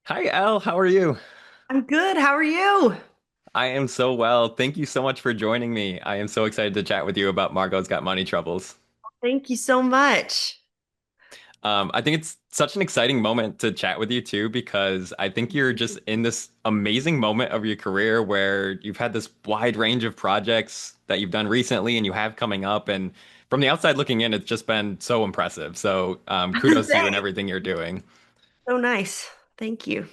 Hi, Elle. How are you? I'm good. How are you? I am so well. Thank you so much for joining me. I am so excited to chat with you about Margot's Got Money Troubles. Thank you so much. I think it's such an exciting moment to chat with you too, because I think you're just in this amazing moment of your career where you've had this wide range of projects that you've done recently and you have coming up. And from the outside looking in, it's just been so impressive. So kudos to you and Thanks. everything you're doing. So nice. Thank you.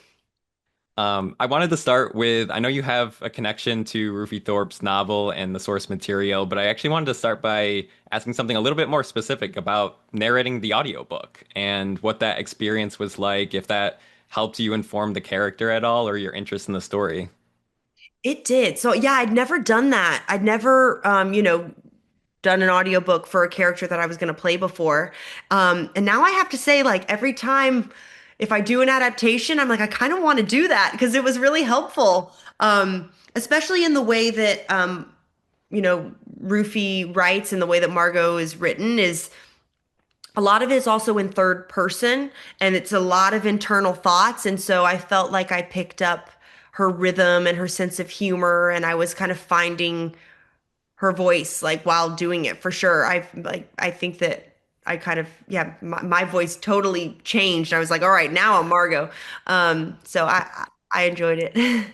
I wanted to start with, I know you have a connection to Ruthie Thorpe's novel and the source material, but I actually wanted to start by asking something a little bit more specific about narrating the audiobook and what that experience was like, if that helped you inform the character at all or your interest in the story. It did. So yeah, I'd never done that. I'd never done an audiobook for a character that I was going to play before. And now I have to say, like, every time if I do an adaptation, I'm like, I kind of want to do that because it was really helpful. Especially in the way that Rufy writes and the way that Margot is written is a lot of it is also in third person and it's a lot of internal thoughts. And so I felt like I picked up her rhythm and her sense of humor and I was kind of finding her voice like while doing it for sure. I think that I kind of my voice totally changed. I was like, all right, now I'm Margot. So I enjoyed it.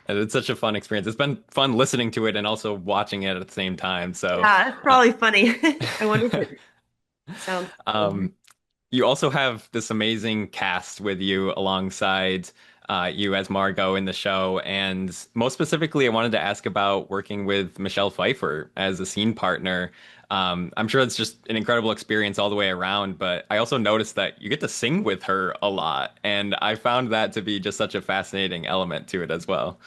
And it's such a fun experience. It's been fun listening to it and also watching it at the same time. So, Yeah, that's uh, probably funny. I wonder if it sounds cool. um, you also have this amazing cast with you alongside you as Margot in the show. And most specifically, I wanted to ask about working with Michelle Pfeiffer as a scene partner. I'm sure it's just an incredible experience all the way around, but I also noticed that you get to sing with her a lot. And I found that to be just such a fascinating element to it as well.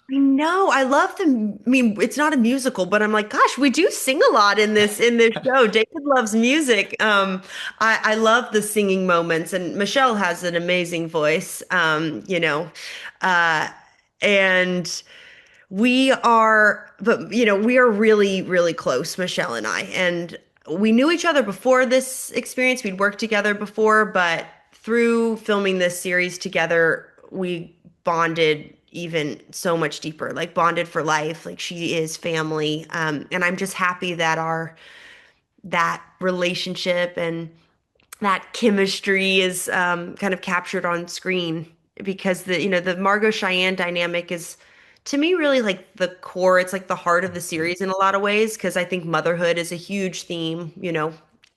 I know. I love the. I mean, it's not a musical, but I'm like, gosh, we do sing a lot in this show. David loves music. I love the singing moments, and Michelle has an amazing voice. Uh, and we are really, really close, Michelle and I, and we knew each other before this experience. We'd worked together before, but through filming this series together, we bonded even so much deeper, like bonded for life. Like she is family. And I'm just happy that our that relationship and that chemistry is kind of captured on screen because the Margot Cheyenne dynamic is to me really like the core. It's like the heart of the series in a lot of ways because I think motherhood is a huge theme,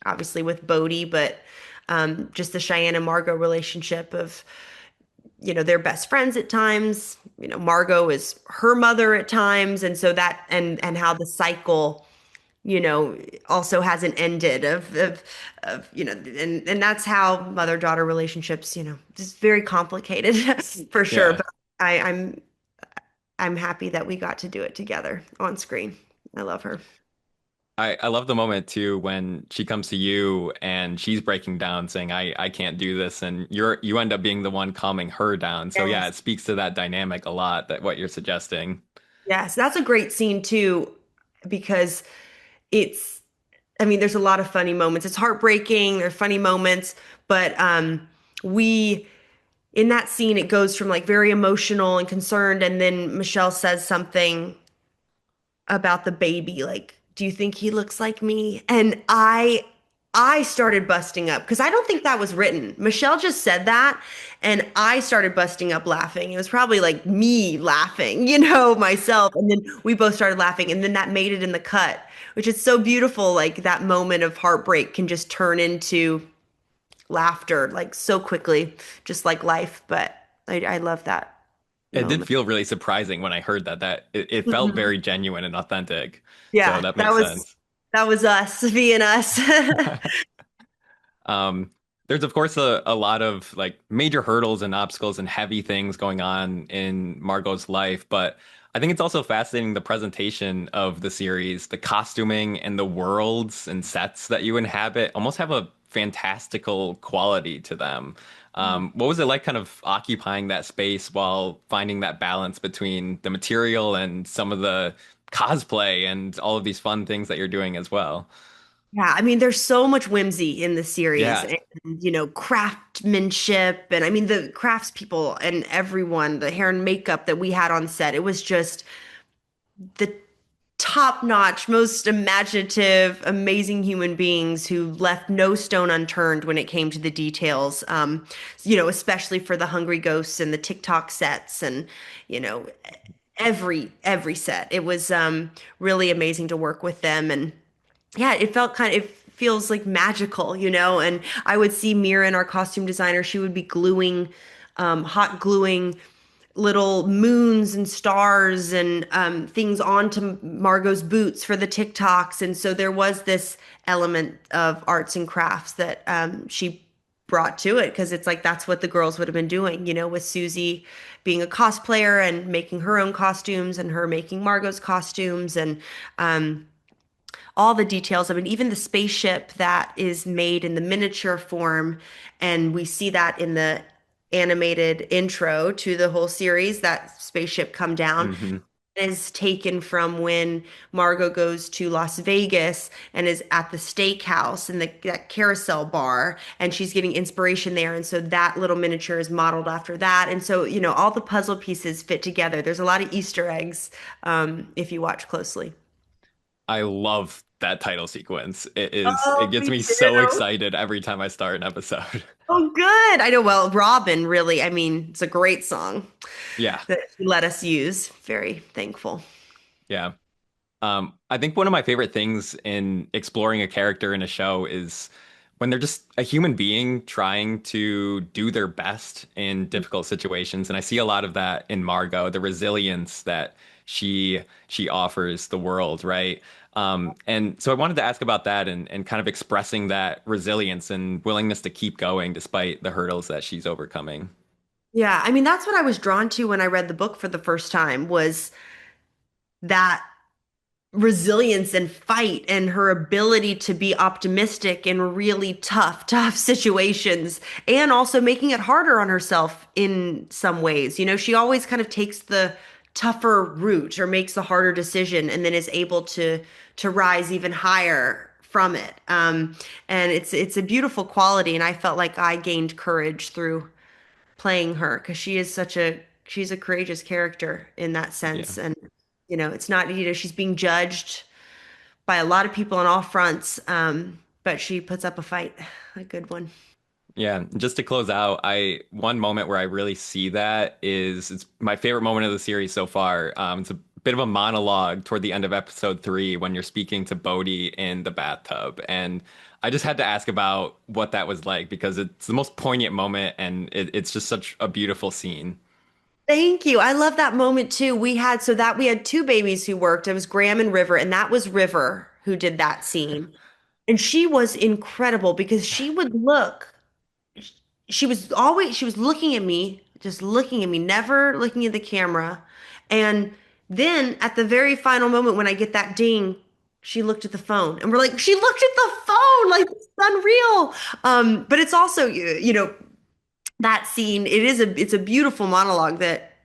obviously with Bodhi, but just the Cheyenne and Margot relationship of they're best friends at times. Margot is her mother at times, and so that and how the cycle you know, also hasn't ended and that's how mother-daughter relationships, just very complicated for sure. Yeah. But I'm happy that we got to do it together on screen. I love her. I love the moment too when she comes to you and she's breaking down saying I can't do this and you end up being the one calming her down. So yeah, Yes. it speaks to that dynamic a lot that what you're suggesting. Yes, that's a great scene too, because it's, I mean, there's a lot of funny moments. It's heartbreaking, there are funny moments, but we in that scene it goes from like very emotional and concerned and then Michelle says something about the baby like do you think he looks like me and I started busting up because I don't think that was written. Michelle just said that and I started busting up laughing. It was probably like me laughing, myself, and then we both started laughing and then that made it in the cut, which is so beautiful. Like that moment of heartbreak can just turn into laughter like so quickly, just like life. But I love that It did moment. feel really surprising when I heard that it felt Mhm. very genuine and authentic. So Yeah, that that makes was sense. that was us being us. Um, there's of course a lot of like major hurdles and obstacles and heavy things going on in Margot's life, but I think it's also fascinating the presentation of the series, the costuming and the worlds and sets that you inhabit almost have a fantastical quality to them. What was it like kind of occupying that space while finding that balance between the material and some of the cosplay and all of these fun things that you're doing as well? Yeah, I mean, there's so much whimsy in the series Yeah. and, craftsmanship. And I mean, the craftspeople and everyone, the hair and makeup that we had on set, it was just the top-notch, most imaginative, amazing human beings who left no stone unturned when it came to the details. Especially for the Hungry Ghosts and the TikTok sets and, you know, every set. It was really amazing to work with them and yeah, it feels like magical, and I would see Mira, our costume designer, she would be hot gluing little moons and stars and things onto Margot's boots for the TikToks. And so there was this element of arts and crafts that she brought to it because it's like that's what the girls would have been doing, with Susie being a cosplayer and making her own costumes and her making Margot's costumes and all the details. I mean, even the spaceship that is made in the miniature form, and we see that in the animated intro to the whole series, that spaceship come down Hmm. is taken from when Margot goes to Las Vegas and is at the steakhouse and that carousel bar, and she's getting inspiration there. And so that little miniature is modeled after that. And so, all the puzzle pieces fit together. There's a lot of Easter eggs if you watch closely. I love that title sequence. It Oh, gets me me so too. excited every time I start an episode. Oh, good. I know. Well, Robin, really, I mean, it's a great song Yeah. that he let us use. Very thankful. Yeah. I think one of my favorite things in exploring a character in a show is when they're just a human being trying to do their best in difficult situations. And I see a lot of that in Margot, the resilience that she offers the world, right? And so I wanted to ask about that and kind of expressing that resilience and willingness to keep going despite the hurdles that she's overcoming. Yeah, I mean, that's what I was drawn to when I read the book for the first time was that resilience and fight and her ability to be optimistic in really tough situations and also making it harder on herself in some ways. She always kind of takes the tougher route or makes the harder decision and then is able to rise even higher from it. And it's a beautiful quality, and I felt like I gained courage through playing her because she's a courageous character in that Yeah. sense. And it's not, she's being judged by a lot of people on all fronts, but she puts up a fight, a good one. Yeah, just to close out, I one moment where I really see that is it's my favorite moment of the series so far. It's a bit of a monologue toward the end of episode 3 when you're speaking to Bodhi in the bathtub, and I just had to ask about what that was like because it's the most poignant moment, and it's just such a beautiful scene. Thank you. I love that moment too. We had two babies who worked. It was Graham and River, and that was River who did that scene. And she was incredible because she was looking at me, just looking at me, never looking at the camera. And then at the very final moment when I get that ding, she looked at the phone and we're like, she looked at the phone, like it's unreal. But it's also, that scene, it's a beautiful monologue that,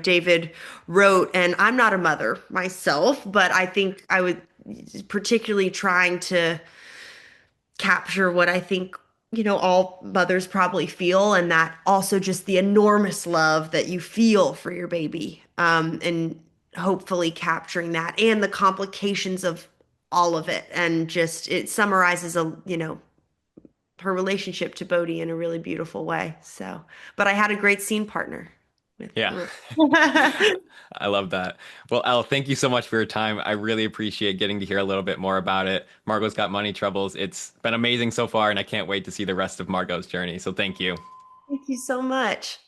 David wrote. And I'm not a mother myself, but I think I would particularly trying to capture what I think, all mothers probably feel, and that also just the enormous love that you feel for your baby. And hopefully capturing that and the complications of all of it. And just it summarizes her relationship to Bodhi in a really beautiful way. So, but I had a great scene partner with Yeah. River. I love that. Well, Elle, thank you so much for your time. I really appreciate getting to hear a little bit more about it. Margot's got money troubles. It's been amazing so far, and I can't wait to see the rest of Margot's journey. So thank you. Thank you so much.